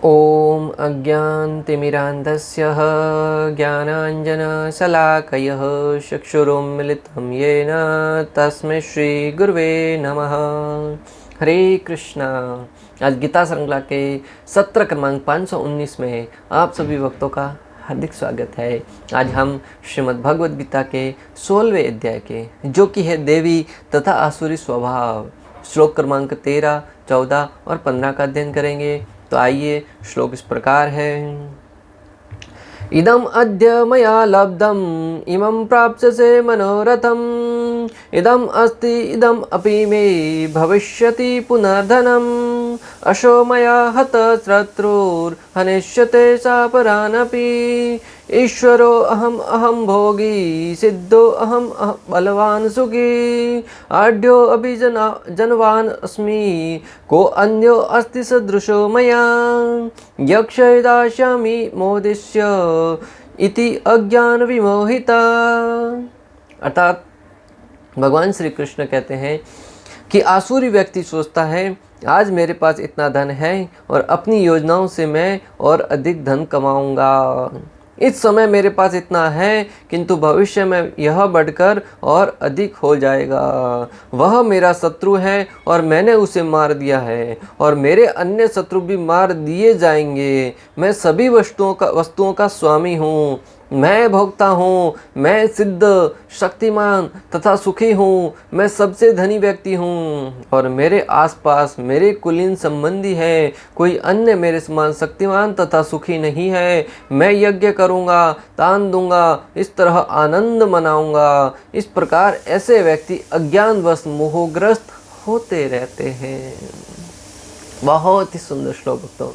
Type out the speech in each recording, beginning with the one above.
ॐ अज्ञानतिमिरान्धस्य ज्ञानाञ्जनशलाकयः चक्षुरुन्मिलितं येन तस्मै श्रीगुरुवे नमः। हरे कृष्णा। आज गीता श्रृंखला के सत्र क्रमांक 519 में आप सभी भक्तों का हार्दिक स्वागत है। आज हम श्रीमद् भगवद गीता के 16वें अध्याय के, जो कि है देवी तथा आसुरी स्वभाव, श्लोक क्रमांक 13, 14 और 15 का अध्ययन करेंगे। तो आइए, श्लोक इस प्रकार है। इदम अद्य मया लब्धम इमं प्राप्स्यसे मनोरथम इदम अस्ति इदम अपि मे भविष्यति पुनर्धनम अशो मया हत शत्रुर्हनिष्यते शापरानपि ईश्वरो अहम अहम भोगी सिद्धो अहम बलवान सुखी आढ्यो अभि जनवान अस्मि को अन्यो अस्ति सदृशो मया यक्षय दास्यामि मोदिष्य इति अज्ञान विमोहिता। अर्थात भगवान श्री कृष्ण कहते हैं कि आसुरी व्यक्ति सोचता है आज मेरे पास इतना धन है और अपनी योजनाओं से मैं और अधिक धन कमाऊंगा। इस समय मेरे पास इतना है, किंतु भविष्य में यह बढ़कर और अधिक हो जाएगा। वह मेरा शत्रु है और मैंने उसे मार दिया है और मेरे अन्य शत्रु भी मार दिए जाएंगे। मैं सभी वस्तुओं का स्वामी हूँ, मैं भोक्ता हूँ, मैं सिद्ध शक्तिमान तथा सुखी हूँ, मैं सबसे धनी व्यक्ति हूँ और मेरे आसपास मेरे कुलीन संबंधी हैं। कोई अन्य मेरे समान शक्तिमान तथा सुखी नहीं है। मैं यज्ञ करूँगा, दान दूंगा, इस तरह आनंद मनाऊंगा। इस प्रकार ऐसे व्यक्ति अज्ञानवश मोहग्रस्त होते रहते हैं। बहुत ही सुंदर श्लोक तो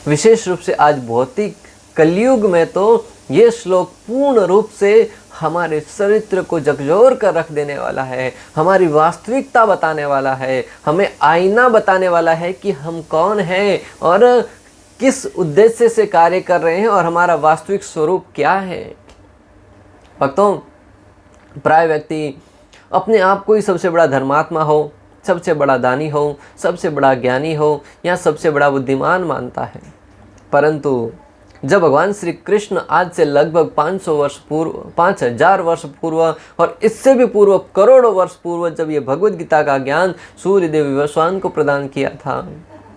विशेष रूप से आज भौतिक कलयुग में तो ये श्लोक पूर्ण रूप से हमारे चरित्र को झकझोर कर रख देने वाला है, हमारी वास्तविकता बताने वाला है, हमें आईना बताने वाला है कि हम कौन हैं और किस उद्देश्य से कार्य कर रहे हैं और हमारा वास्तविक स्वरूप क्या है। भक्तों, प्राय व्यक्ति अपने आप को ही सबसे बड़ा धर्मात्मा हो, सबसे बड़ा दानी हो, सबसे बड़ा ज्ञानी हो या सबसे बड़ा बुद्धिमान मानता है। परंतु जब भगवान श्री कृष्ण आज से लगभग 5000 वर्ष पूर्व और इससे भी पूर्व करोड़ों वर्ष पूर्व जब ये भगवद गीता का ज्ञान सूर्यदेव विवस्वान को प्रदान किया था,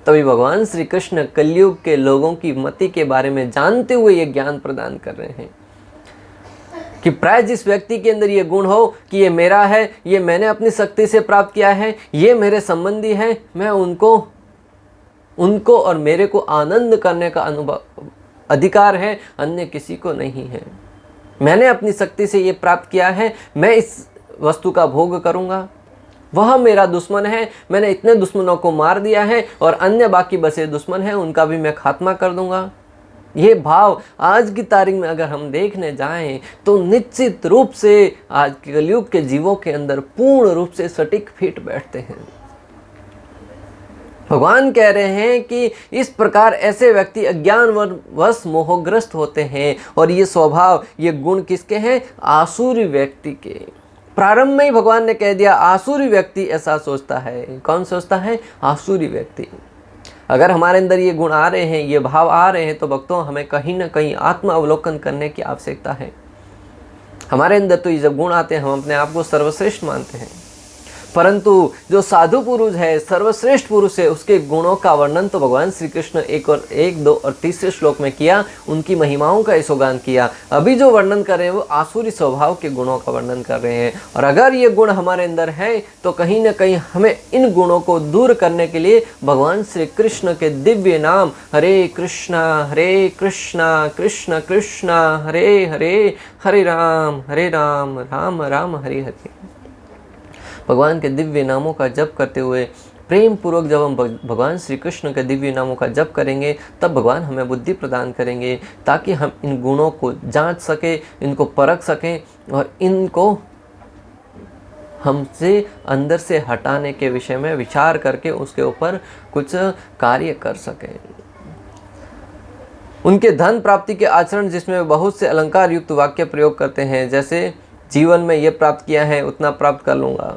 तभी भगवान श्री कृष्ण कलयुग के लोगों की मति के बारे में जानते हुए ये ज्ञान प्रदान कर रहे हैं कि प्राय जिस व्यक्ति के अंदर ये गुण हो कि ये मेरा है, ये मैंने अपनी शक्ति से प्राप्त किया है, ये मेरे संबंधी हैं, मैं उनको और मेरे को आनंद करने का अधिकार है, अन्य किसी को नहीं है। मैंने अपनी शक्ति से ये प्राप्त किया है, मैं इस वस्तु का भोग करूंगा। वह मेरा दुश्मन है, मैंने इतने दुश्मनों को मार दिया है और अन्य बाकी बचे दुश्मन हैं उनका भी मैं खात्मा कर दूंगा। ये भाव आज की तारीख में अगर हम देखने जाएं तो निश्चित रूप से आज के कलयुग के जीवों के अंदर पूर्ण रूप से सटीक फिट बैठते हैं। भगवान कह रहे हैं कि इस प्रकार ऐसे व्यक्ति अज्ञानवश मोहग्रस्त होते हैं और ये स्वभाव, ये गुण किसके हैं? आसुरी व्यक्ति के। प्रारंभ में ही भगवान ने कह दिया आसुरी व्यक्ति ऐसा सोचता है। कौन सोचता है? आसुरी व्यक्ति। अगर हमारे अंदर ये गुण आ रहे हैं, ये भाव आ रहे हैं, तो भक्तों हमें कहीं ना कहीं आत्म अवलोकन करने की आवश्यकता है। हमारे अंदर तो ये जब गुण आते हैं हम अपने आप को सर्वश्रेष्ठ मानते हैं, परंतु जो साधु पुरुष है, सर्वश्रेष्ठ पुरुष है, उसके गुणों का वर्णन तो भगवान श्री कृष्ण 1, 2 और 3 श्लोक में किया, उनकी महिमाओं का यशोगान किया। अभी जो वर्णन कर रहे हैं वो आसुरी स्वभाव के गुणों का वर्णन कर रहे हैं। और अगर ये गुण हमारे अंदर है तो कहीं ना कहीं हमें इन गुणों को दूर करने के लिए भगवान श्री कृष्ण के दिव्य नाम हरे कृष्णा कृष्ण कृष्ण हरे हरे, हरे राम राम राम हरे हरे, भगवान के दिव्य नामों का जप करते हुए प्रेम पूर्वक जब हम भगवान श्री कृष्ण के दिव्य नामों का जप करेंगे तब भगवान हमें बुद्धि प्रदान करेंगे ताकि हम इन गुणों को जांच सकें, इनको परख सकें और इनको हमसे अंदर से हटाने के विषय में विचार करके उसके ऊपर कुछ कार्य कर सकें। उनके धन प्राप्ति के आचरण जिसमें बहुत से अलंकार युक्त वाक्य प्रयोग करते हैं, जैसे जीवन में ये प्राप्त किया है उतना प्राप्त कर लूँगा,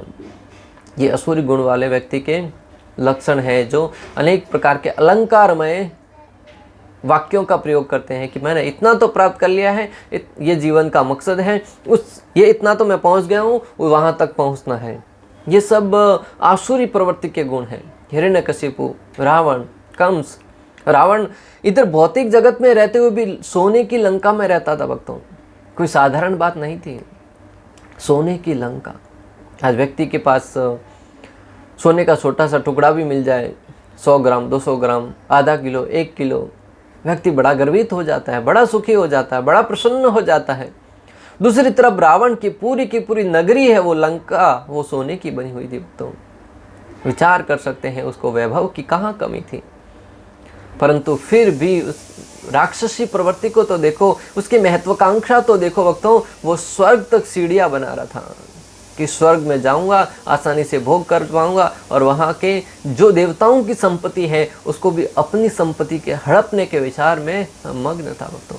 ये असुरी गुण वाले व्यक्ति के लक्षण है जो अनेक प्रकार के अलंकारमय वाक्यों का प्रयोग करते हैं कि मैंने इतना तो प्राप्त कर लिया है, ये जीवन का मकसद है, ये इतना तो मैं पहुंच गया हूँ, वहाँ तक पहुँचना है। ये सब आसुरी प्रवृत्ति के गुण हैं। हिरण्यकशिपु, रावण, कंस। रावण इधर भौतिक जगत में रहते हुए भी सोने की लंका में रहता था भक्तों। कोई साधारण बात नहीं थी। सोने की लंका। आज व्यक्ति के पास सोने का छोटा सा टुकड़ा भी मिल जाए, 100 ग्राम, 200 ग्राम, आधा किलो, 1 किलो, व्यक्ति बड़ा गर्वित हो जाता है, बड़ा सुखी हो जाता है, बड़ा प्रसन्न हो जाता है। दूसरी तरफ रावण की पूरी नगरी है, वो लंका, वो सोने की बनी हुई थी। तो विचार कर सकते हैं उसको वैभव की कहाँ कमी थी। परंतु फिर भी उस राक्षसी प्रवृत्ति को तो देखो, उसकी महत्वाकांक्षा तो देखो भक्तों। वो स्वर्ग तक सीढ़ियाँ बना रहा था कि स्वर्ग में जाऊंगा, आसानी से भोग कर पाऊंगा, और वहाँ के जो देवताओं की संपत्ति है उसको भी अपनी संपत्ति के हड़पने के विचार में मग्न था भक्तों।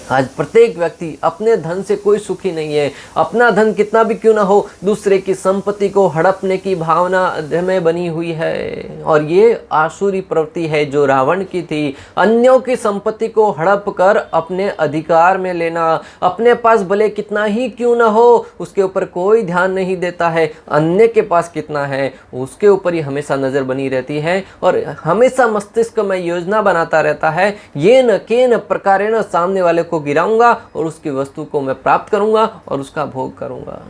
आज प्रत्येक व्यक्ति अपने धन से कोई सुखी नहीं है। अपना धन कितना भी क्यों ना हो, दूसरे की संपत्ति को हड़पने की भावना में बनी हुई है। और ये आसुरी प्रवृत्ति है जो रावण की थी। अन्यों की संपत्ति को हड़प कर अपने अधिकार में लेना। अपने पास भले कितना ही क्यों ना हो, उसके ऊपर कोई ध्यान नहीं देता है। अन्य के पास कितना है उसके ऊपर ही हमेशा नज़र बनी रहती है, और हमेशा मस्तिष्क में योजना बनाता रहता है, ये न के न प्रकारेण सामने वाले को गिराऊंगा और उसकी वस्तु को मैं प्राप्त करूंगा और उसका भोग करूंगा।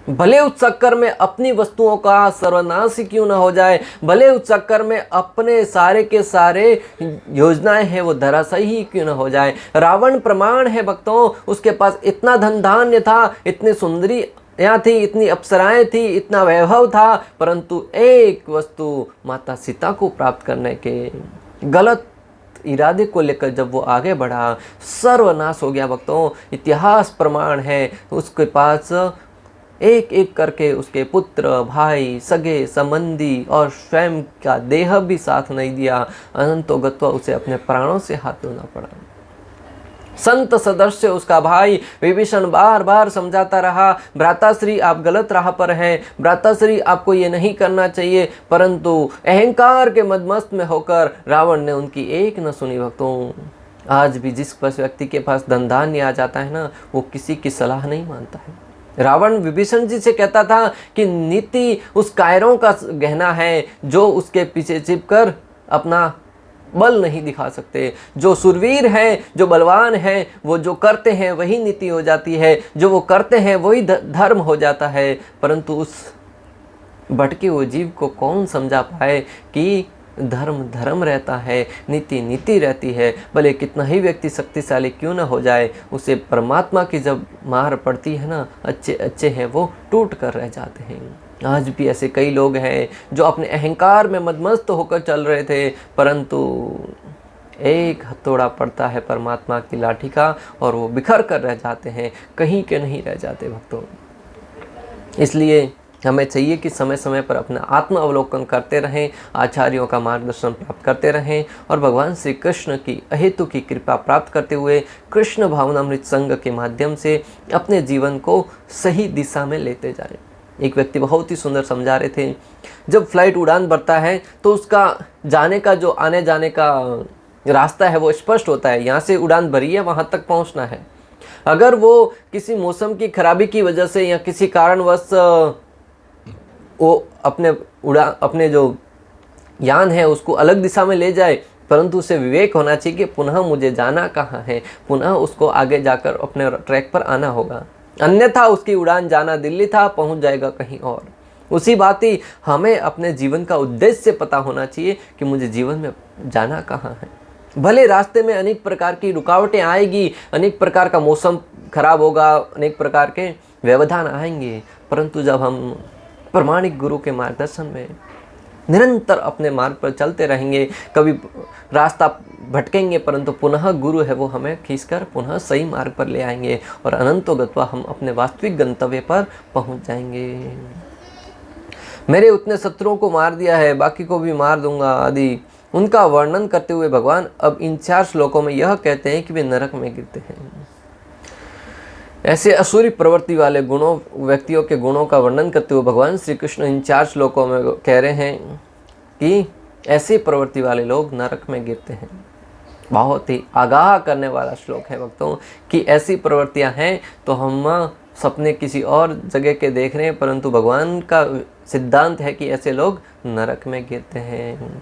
भले उस चक्कर में अपनी वस्तुओं का सर्वनाश ही क्यों ना हो जाए, भले उस चक्कर में अपने सारे के सारे योजनाएं हैं वो धराशायी ही क्यों ना हो जाए। रावण प्रमाण है भक्तों, उसके पास इतना धन धान्य था, इतनी सुंदरी यहाँ थी, इतनी अप्सराएं थी, इतना वैभव था, परंतु एक वस्तु माता सीता को प्राप्त करने के गलत इरादे को लेकर जब वो आगे बढ़ा, सर्वनाश हो गया भक्तों। इतिहास प्रमाण है, उसके पास एक एक करके उसके पुत्र, भाई, सगे संबंधी और स्वयं का देह भी साथ नहीं दिया। अनंतो गत्वा उसे अपने प्राणों से हाथ धोना पड़ा। संत सदस्य उसका भाई विभीषण बार बार समझाता रहा, भ्राताश्री आप गलत राह पर हैं, भ्राताश्री आपको ये नहीं करना चाहिए, परंतु अहंकार के मदमस्त में होकर रावण ने उनकी एक न सुनी भक्तों। आज भी जिस व्यक्ति के पास धन धान्य आ जाता है ना, वो किसी की सलाह नहीं मानता है। रावण विभीषण जी से कहता था कि नीति उस कायरों का गहना है जो उसके पीछे छिपकर अपना बल नहीं दिखा सकते। जो सुरवीर है, जो बलवान है, वो जो करते हैं वही नीति हो जाती है, जो वो करते हैं वही धर्म हो जाता है। परंतु उस भटके हुए जीव को कौन समझा पाए कि धर्म धर्म रहता है, नीति नीति रहती है। भले कितना ही व्यक्ति शक्तिशाली क्यों ना हो जाए, उसे परमात्मा की जब मार पड़ती है ना, अच्छे अच्छे हैं वो टूट कर रह जाते हैं। आज भी ऐसे कई लोग हैं जो अपने अहंकार में मदमस्त होकर चल रहे थे, परंतु एक हथौड़ा पड़ता है परमात्मा की लाठी का और वो बिखर कर रह जाते हैं, कहीं के नहीं रह जाते भक्तों। इसलिए हमें चाहिए कि समय समय पर अपना आत्म अवलोकन करते रहें, आचार्यों का मार्गदर्शन प्राप्त करते रहें और भगवान श्री कृष्ण की अहेतु की कृपा प्राप्त करते हुए कृष्ण भावनामृत संग के माध्यम से अपने जीवन को सही दिशा में लेते जाएं। एक व्यक्ति बहुत ही सुंदर समझा रहे थे, जब फ्लाइट उड़ान भरता है तो उसका जाने का जो आने जाने का रास्ता है वो स्पष्ट होता है। यहाँ से उड़ान भरी है, वहाँ तक पहुँचना है। अगर वो किसी मौसम की खराबी की वजह से या किसी कारणवश वो अपने जो यान है उसको अलग दिशा में ले जाए, परंतु उसे विवेक होना चाहिए कि पुनः मुझे जाना कहाँ है, पुनः उसको आगे जाकर अपने ट्रैक पर आना होगा। अन्यथा उसकी उड़ान जाना दिल्ली था, पहुंच जाएगा कहीं और। उसी बात ही हमें अपने जीवन का उद्देश्य पता होना चाहिए कि मुझे जीवन में जाना कहाँ है। भले रास्ते में अनेक प्रकार की रुकावटें आएगी, अनेक प्रकार का मौसम खराब होगा, अनेक प्रकार के व्यवधान आएंगे, परंतु जब हम प्रमाणिक गुरु के मार्गदर्शन में निरंतर अपने मार्ग पर चलते रहेंगे, कभी रास्ता भटकेंगे परंतु पुनः गुरु है वो हमें खींचकर पुनः सही मार्ग पर ले आएंगे और अनंतो गत्वा हम अपने वास्तविक गंतव्य पर पहुंच जाएंगे। मेरे उतने शत्रुओं को मार दिया है, बाकी को भी मार दूंगा आदि उनका वर्णन करते हुए भगवान अब इन 4 श्लोकों में यह कहते हैं कि वे नरक में गिरते हैं। ऐसे असुरी प्रवृत्ति वाले व्यक्तियों के गुणों का वर्णन करते हुए भगवान श्री कृष्ण इन 4 श्लोकों में कह रहे हैं कि ऐसी प्रवृत्ति वाले लोग नरक में गिरते हैं। बहुत ही आगाह करने वाला श्लोक है भक्तों कि ऐसी प्रवृत्तियां हैं तो हम सपने किसी और जगह के देख रहे हैं, परंतु भगवान का सिद्धांत है कि ऐसे लोग नरक में गिरते हैं।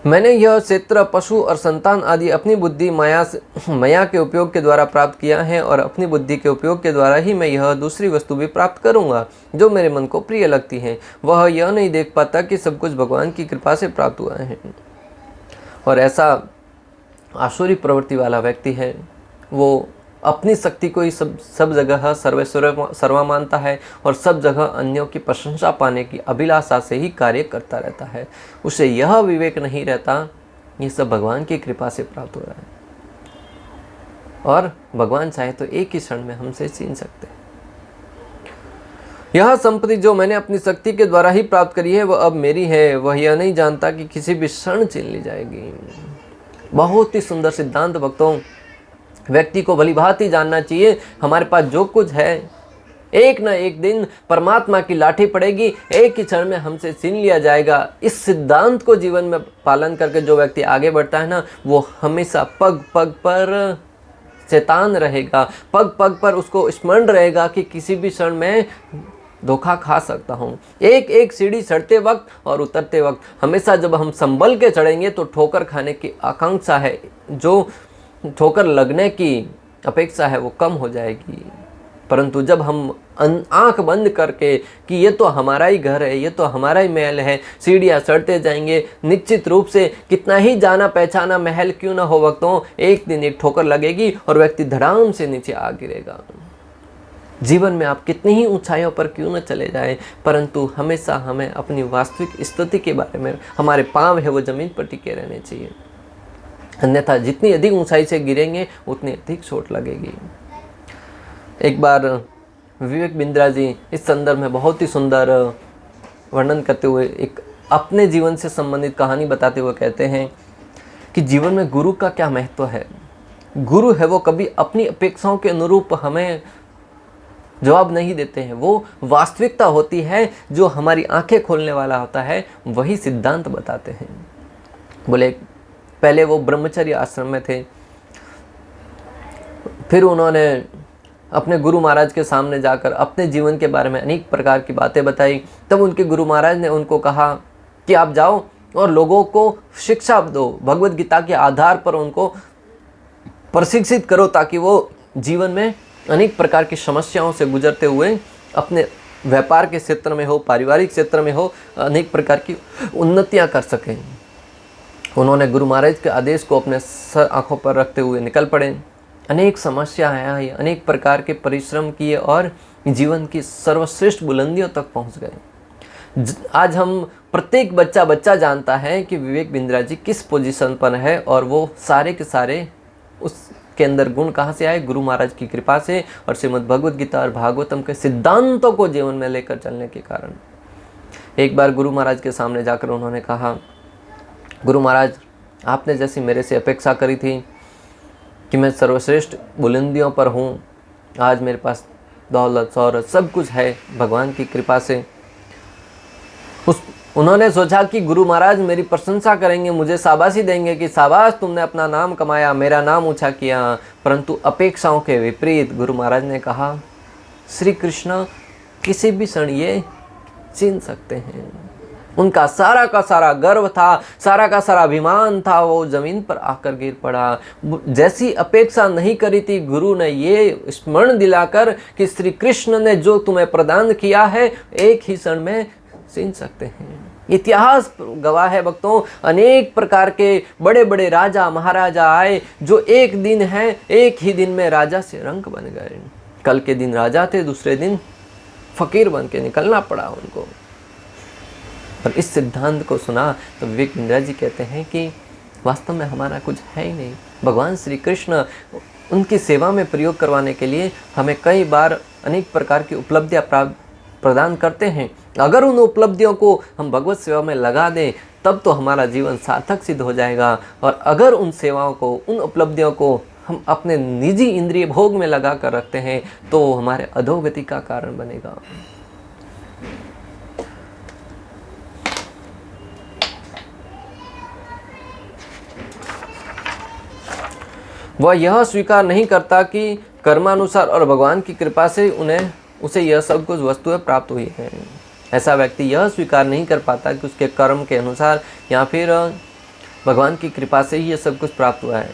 मैंने यह क्षेत्र पशु और संतान आदि अपनी बुद्धि माया के उपयोग के द्वारा प्राप्त किया है, और अपनी बुद्धि के उपयोग के द्वारा ही मैं यह दूसरी वस्तु भी प्राप्त करूंगा जो मेरे मन को प्रिय लगती है। वह यह नहीं देख पाता कि सब कुछ भगवान की कृपा से प्राप्त हुआ है। और ऐसा आसुरी प्रवृत्ति वाला व्यक्ति है, वो अपनी शक्ति को ही सब जगह सर्वा मानता है और सब जगह अन्यों की प्रशंसा पाने की अभिलाषा से ही कार्य करता रहता है। उसे यह विवेक नहीं रहता ये सब भगवान की कृपा से प्राप्त हो रहा है, और भगवान चाहे तो एक ही क्षण में हमसे छीन सकते हैं। यह संपत्ति जो मैंने अपनी शक्ति के द्वारा ही प्राप्त करी है वह अब मेरी है, वह यह नहीं जानता कि किसी भी क्षण छीन ली जाएगी। बहुत ही सुंदर सिद्धांत भक्तों। व्यक्ति को भली भांति जानना चाहिए हमारे पास जो कुछ है एक न एक दिन परमात्मा की लाठी पड़ेगी, एक ही क्षण में हमसे छीन लिया जाएगा। इस सिद्धांत को जीवन में पालन करके जो व्यक्ति आगे बढ़ता है ना, वो हमेशा पग पग पर चेतान रहेगा, पग पग पर उसको स्मरण रहेगा कि किसी भी क्षण में धोखा खा सकता हूँ। एक एक सीढ़ी चढ़ते वक्त और उतरते वक्त हमेशा जब हम संभल के चढ़ेंगे तो ठोकर खाने की आकांक्षा है, जो ठोकर लगने की अपेक्षा है वो कम हो जाएगी। परंतु जब हम आंख बंद करके कि ये तो हमारा ही घर है, ये तो हमारा ही महल है, सीढ़ियाँ चढ़ते जाएंगे, निश्चित रूप से कितना ही जाना पहचाना महल क्यों ना हो वक्तों, एक दिन एक ठोकर लगेगी और व्यक्ति धड़ाम से नीचे आ गिरेगा। जीवन में आप कितनी ही ऊंचाइयों पर क्यों न चले जाएं, परंतु हमेशा हमें अपनी वास्तविक स्थिति के बारे में, हमारे पांव है वो जमीन पर टिके रहने चाहिए, अन्यथा जितनी अधिक ऊंचाई से गिरेंगे उतनी अधिक चोट लगेगी। एक बार विवेक बिंद्रा जी इस संदर्भ में बहुत ही सुंदर वर्णन करते हुए एक अपने जीवन से संबंधित कहानी बताते हुए कहते हैं कि जीवन में गुरु का क्या महत्व है। गुरु है वो कभी अपनी अपेक्षाओं के अनुरूप हमें जवाब नहीं देते हैं, वो वास्तविकता होती है, जो हमारी आंखें खोलने वाला होता है वही सिद्धांत बताते हैं। बोले पहले वो ब्रह्मचर्य आश्रम में थे, फिर उन्होंने अपने गुरु महाराज के सामने जाकर अपने जीवन के बारे में अनेक प्रकार की बातें बताई। तब उनके गुरु महाराज ने उनको कहा कि आप जाओ और लोगों को शिक्षा दो, भगवत गीता के आधार पर उनको प्रशिक्षित करो, ताकि वो जीवन में अनेक प्रकार की समस्याओं से गुजरते हुए अपने व्यापार के क्षेत्र में हो, पारिवारिक क्षेत्र में हो, अनेक प्रकार की उन्नतियां कर सकें। उन्होंने गुरु महाराज के आदेश को अपने सर आंखों पर रखते हुए निकल पड़े। अनेक समस्याएं आई, अनेक प्रकार के परिश्रम किए और जीवन की सर्वश्रेष्ठ बुलंदियों तक पहुंच गए। आज हम प्रत्येक बच्चा जानता है कि विवेक बिंद्रा जी किस पोजीशन पर है, और वो सारे के सारे उसके अंदर गुण कहाँ से आए? गुरु महाराज की कृपा से और श्रीमद् भगवत गीता और भागवतम के सिद्धांतों को जीवन में लेकर चलने के कारण। एक बार गुरु महाराज के सामने जाकर उन्होंने कहा, गुरु महाराज, आपने जैसी मेरे से अपेक्षा करी थी कि मैं सर्वश्रेष्ठ बुलंदियों पर हूँ, आज मेरे पास दौलत शौहरत सब कुछ है भगवान की कृपा से। उन्होंने सोचा कि गुरु महाराज मेरी प्रशंसा करेंगे, मुझे शाबाशी देंगे कि शाबाश तुमने अपना नाम कमाया, मेरा नाम ऊंचा किया। परंतु अपेक्षाओं के विपरीत गुरु महाराज ने कहा, श्री कृष्ण किसी भी क्षण ये छीन सकते हैं। उनका सारा का सारा गर्व था, सारा का सारा अभिमान था, वो जमीन पर आकर गिर पड़ा। जैसी अपेक्षा नहीं करी थी, गुरु ने ये स्मरण दिलाकर कि श्री कृष्ण ने जो तुम्हें प्रदान किया है एक ही क्षण में छीन सकते हैं। इतिहास गवाह है भक्तों, अनेक प्रकार के बड़े बड़े राजा महाराजा आए जो एक दिन है, एक ही दिन में राजा से रंक बन गए। कल के दिन राजा थे, दूसरे दिन फकीर बन के निकलना पड़ा उनको। और इस सिद्धांत को सुना तो विवेक बिंद्रा जी कहते हैं कि वास्तव में हमारा कुछ है ही नहीं। भगवान श्री कृष्ण उनकी सेवा में प्रयोग करवाने के लिए हमें कई बार अनेक प्रकार की उपलब्धियां प्रदान करते हैं। अगर उन उपलब्धियों को हम भगवत सेवा में लगा दें तब तो हमारा जीवन सार्थक सिद्ध हो जाएगा, और अगर उन सेवाओं को, उन उपलब्धियों को हम अपने निजी इंद्रिय भोग में लगा कर रखते हैं तो हमारे अधोगति का कारण बनेगा। वह यह स्वीकार नहीं करता कि कर्मानुसार और भगवान की कृपा से उसे यह सब कुछ वस्तुएं प्राप्त हुई हैं। ऐसा व्यक्ति यह स्वीकार नहीं कर पाता कि उसके कर्म के अनुसार या फिर भगवान की कृपा से ही यह सब कुछ प्राप्त हुआ है।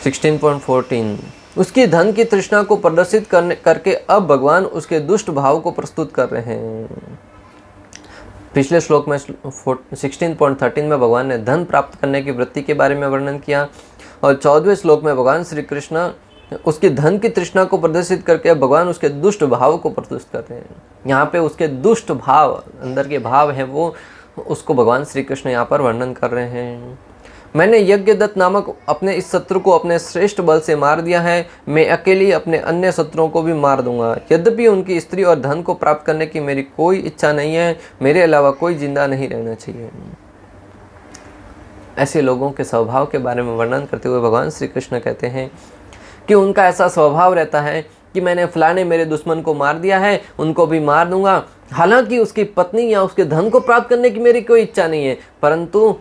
16.14 उसकी धन की तृष्णा को प्रदर्शित करके अब भगवान उसके दुष्ट भाव को प्रस्तुत कर रहे हैं। पिछले श्लोक में 16.13 में भगवान ने धन प्राप्त करने की वृत्ति के बारे में वर्णन किया और 14वें श्लोक में भगवान श्री कृष्ण उसकी धन की तृष्णा को प्रदर्शित करके अब भगवान उसके दुष्ट भाव को प्रस्तुत कर रहे हैं। यहाँ पे उसके दुष्ट भाव, अंदर के भाव हैं, वो उसको भगवान श्री कृष्ण यहाँ पर वर्णन कर रहे हैं। मैंने यज्ञदत्त नामक अपने इस शत्रु को अपने श्रेष्ठ बल से मार दिया है। मैं अकेले अपने अन्य शत्रुओं को भी मार दूंगा। यद्यपि उनकी स्त्री और धन को प्राप्त करने की मेरी कोई इच्छा नहीं है, मेरे अलावा कोई जिंदा नहीं रहना चाहिए। ऐसे लोगों के स्वभाव के बारे में वर्णन करते हुए भगवान श्री कृष्ण कहते हैं कि उनका ऐसा स्वभाव रहता है कि मैंने फलाने मेरे दुश्मन को मार दिया है, उनको भी मार दूंगा। हालांकि उसकी पत्नी या उसके धन को प्राप्त करने की मेरी कोई इच्छा नहीं है, परंतु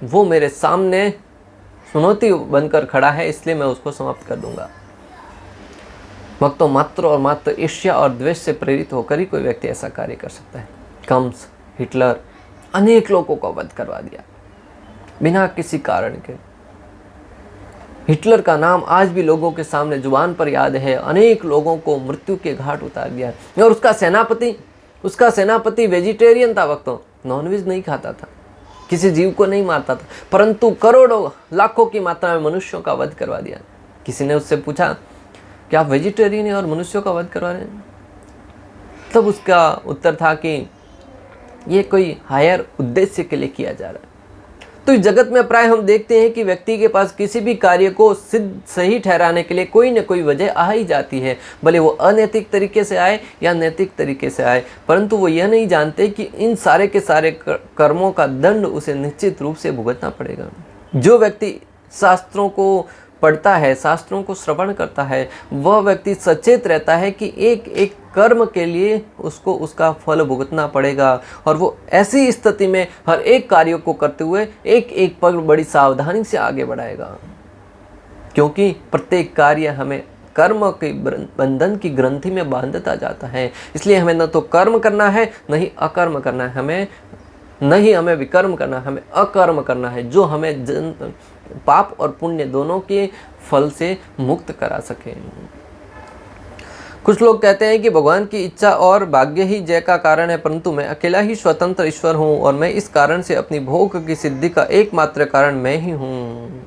वो मेरे सामने चुनौती बनकर खड़ा है, इसलिए मैं उसको समाप्त कर दूंगा। भक्तों, मात्र और मात्र ईर्ष्या और द्वेष से प्रेरित होकर ही कोई व्यक्ति ऐसा कार्य कर सकता है। कंस, हिटलर अनेक लोगों को वध करवा दिया बिना किसी कारण के। हिटलर का नाम आज भी लोगों के सामने जुबान पर याद है। अनेक लोगों को मृत्यु के घाट उतार दिया। और उसका सेनापति वेजिटेरियन था। वक्तों, नॉनवेज नहीं खाता था, किसी जीव को नहीं मारता था, परंतु करोड़ों लाखों की मात्रा में मनुष्यों का वध करवा दिया। किसी ने उससे पूछा कि आप वेजिटेरियन हैं और मनुष्यों का वध करवा रहे हैं? तब उसका उत्तर था कि ये कोई हायर उद्देश्य के लिए किया जा रहा है। तो इस जगत में प्राय हम देखते हैं कि व्यक्ति के पास किसी भी कार्य को सिद्ध सही ठहराने के लिए कोई न कोई वजह आ ही जाती है, भले वो अनैतिक तरीके से आए या नैतिक तरीके से आए, परंतु वो यह नहीं जानते कि इन सारे के सारे कर्मों का दंड उसे निश्चित रूप से भुगतना पड़ेगा। जो व्यक्ति शास्त्रों को पढ़ता है, शास्त्रों को श्रवण करता है, वह व्यक्ति सचेत रहता है कि एक एक कर्म के लिए उसको उसका फल भुगतना पड़ेगा, और वो ऐसी स्थिति में हर एक कार्य को करते हुए एक एक पग बड़ी सावधानी से आगे बढ़ाएगा, क्योंकि प्रत्येक कार्य हमें कर्म के बंधन की ग्रंथि में बांधता जाता है। इसलिए हमें न तो कर्म करना है, न ही अकर्म करना है, न ही हमें विकर्म करना है, हमें अकर्म करना है, जो हमें पाप और पुण्य दोनों के फल से मुक्त करा सके। कुछ लोग कहते हैं कि भगवान की इच्छा और भाग्य ही जय का कारण है, परंतु मैं अकेला ही स्वतंत्र ईश्वर हूँ और मैं इस कारण से अपनी भोग की सिद्धि का एकमात्र कारण मैं ही हूँ।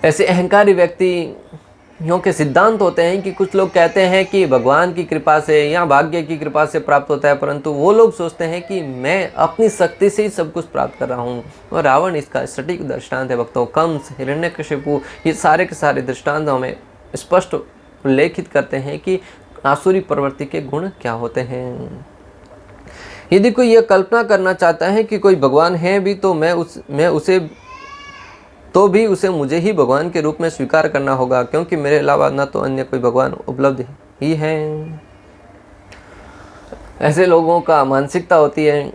ऐसे अहंकारी व्यक्तियों के सिद्धांत होते हैं कि कुछ लोग कहते हैं कि भगवान की कृपा से या भाग्य की कृपा से प्राप्त होता है, परंतु वो लोग सोचते हैं कि मैं अपनी शक्ति से ही सब कुछ प्राप्त कर रहा हूँ। और रावण इसका सटीक दृष्टांत है। भक्तों, कंस, हिरण्यकशिपु, ये सारे के सारे दृष्टांत हमें स्पष्ट उल्लेखित करते हैं कि आसुरी प्रवृत्ति के गुण क्या होते हैं। यदि कोई यह कल्पना करना चाहता है कि कोई भगवान है भी तो उसे मुझे ही भगवान के रूप में स्वीकार करना होगा, क्योंकि मेरे अलावा न तो अन्य कोई भगवान उपलब्ध ही है। ऐसे लोगों का मानसिकता होती है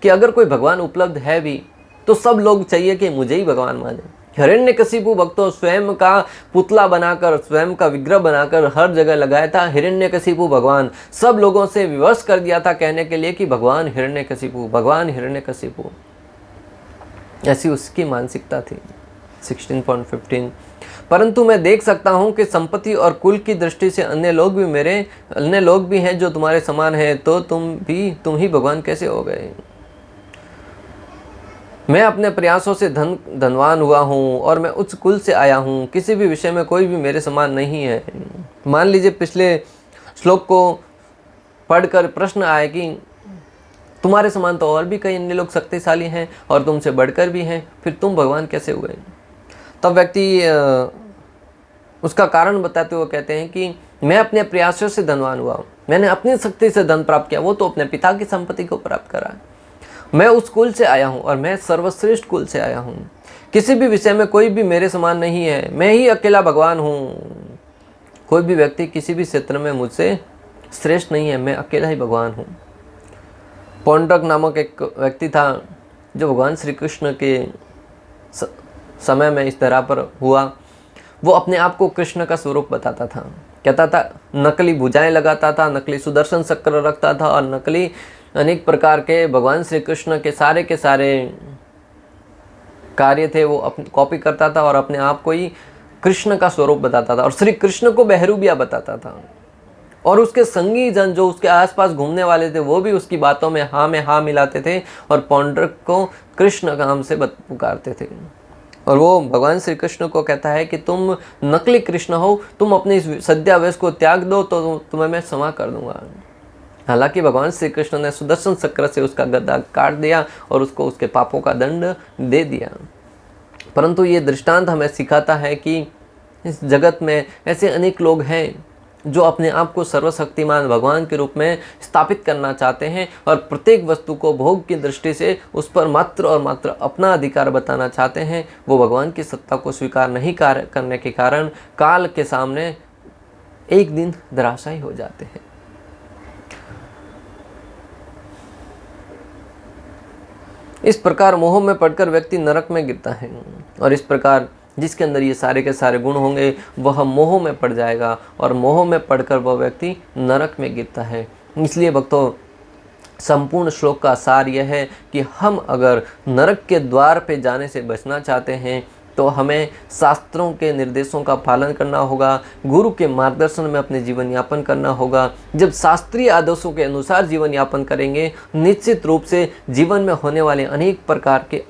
कि अगर कोई भगवान उपलब्ध है भी तो सब लोग चाहिए कि मुझे ही भगवान माने। हिरण्यकशिपु भक्तों स्वयं का पुतला बनाकर, स्वयं का विग्रह बनाकर हर जगह लगाया था हिरण्यकशिपु भगवान। सब लोगों से विवश कर दिया था कहने के लिए कि भगवान हिरण्यकशिपु, भगवान हिरण्यकशिपु। ऐसी उसकी मानसिकता थी। 16.15 परंतु मैं देख सकता हूं कि संपत्ति और कुल की दृष्टि से अन्य लोग भी हैं जो तुम्हारे समान हैं, तो तुम ही भगवान कैसे हो गए? मैं अपने प्रयासों से धनवान हुआ हूँ और मैं उच्च कुल से आया हूँ। किसी भी विषय में कोई भी मेरे समान नहीं है। मान लीजिए पिछले श्लोक को पढ़कर प्रश्न आए कि तुम्हारे समान तो और भी कई अन्य लोग शक्तिशाली हैं और तुमसे बढ़कर भी हैं, फिर तुम भगवान कैसे हुए? तब व्यक्ति उसका कारण बताते हुए कहते हैं कि मैं अपने प्रयासों से धनवान हुआ हूँ, मैंने अपनी शक्ति से धन प्राप्त किया, वो तो अपने पिता की संपत्ति को प्राप्त करा। मैं उस कुल से आया हूँ और मैं सर्वश्रेष्ठ कुल से आया हूँ। किसी भी विषय में कोई भी मेरे समान नहीं है, मैं ही अकेला भगवान हूँ। कोई भी व्यक्ति किसी भी क्षेत्र में मुझसे श्रेष्ठ नहीं है, मैं अकेला ही भगवान हूँ। पौंड्रक नामक एक व्यक्ति था जो भगवान श्री कृष्ण के समय में इस धरा पर हुआ, वो अपने आप को कृष्ण का स्वरूप बताता था। कहता था, नकली भुजाएं लगाता था, नकली सुदर्शन चक्र रखता था और नकली अनेक प्रकार के भगवान श्री कृष्ण के सारे कार्य थे वो कॉपी करता था और अपने आप को ही कृष्ण का स्वरूप बताता था और श्री कृष्ण को बहरूबिया बताता था। और उसके संगी जन जो उसके आसपास घूमने वाले थे वो भी उसकी बातों में हाँ मिलाते थे और पौंड्रक को कृष्ण नाम से पुकारते थे। और वो भगवान श्री कृष्ण को कहता है कि तुम नकली कृष्ण हो, तुम अपने इस सद्यावेश को त्याग दो तो तुम्हें मैं क्षमा कर दूंगा। हालांकि भगवान श्री कृष्ण ने सुदर्शन चक्र से उसका गदा काट दिया और उसको उसके पापों का दंड दे दिया। परंतु ये दृष्टांत हमें सिखाता है कि इस जगत में ऐसे अनेक लोग हैं जो अपने आप को सर्वशक्तिमान भगवान के रूप में स्थापित करना चाहते हैं और प्रत्येक वस्तु को भोग की दृष्टि से उस पर मात्र और मात्र अपना अधिकार बताना चाहते हैं। वो भगवान की सत्ता को स्वीकार नहीं करने के कारण काल के सामने एक दिन धराशायी हो जाते हैं। इस प्रकार मोह में पड़कर व्यक्ति नरक में गिरता है और इस प्रकार जिसके अंदर ये सारे के सारे गुण होंगे वह मोह में पड़ जाएगा और मोह में पड़कर वह व्यक्ति नरक में गिरता है। इसलिए भक्तों, संपूर्ण श्लोक का सार यह है कि हम अगर नरक के द्वार पे जाने से बचना चाहते हैं तो हमें शास्त्रों के निर्देशों का पालन करना होगा, गुरु के मार्गदर्शन में अपने जीवन यापन करना होगा। जब शास्त्रीय आदर्शों के अनुसार जीवन यापन करेंगे, निश्चित रूप से जीवन में होने वाले अनेक प्रकार के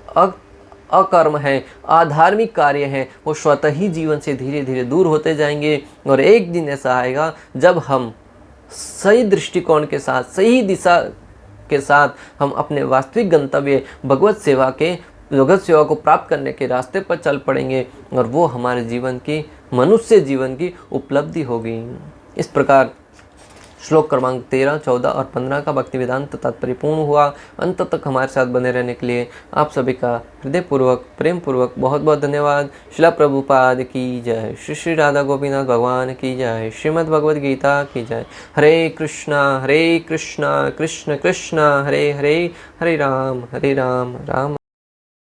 अकर्म हैं, अधार्मिक कार्य हैं, वो स्वतः ही जीवन से धीरे धीरे दूर होते जाएंगे। और एक दिन ऐसा आएगा जब हम सही दृष्टिकोण के साथ, सही दिशा के साथ हम अपने वास्तविक गंतव्य भगवत सेवा को प्राप्त करने के रास्ते पर चल पड़ेंगे और वो हमारे जीवन की, मनुष्य जीवन की उपलब्धि होगी। इस प्रकार श्लोक क्रमांक 13, 14 और 15 का भक्ति वेदांत तात्पर्य पूर्ण हुआ। अंत तक हमारे साथ बने रहने के लिए आप सभी का हृदयपूर्वक, प्रेम पूर्वक बहुत बहुत धन्यवाद। श्रील प्रभुपाद की जय, श्री श्री राधा गोपीनाथ भगवान की जय, श्रीमद् भगवद गीता की जय। हरे कृष्णा कृष्ण कृष्ण हरे हरे, हरे राम राम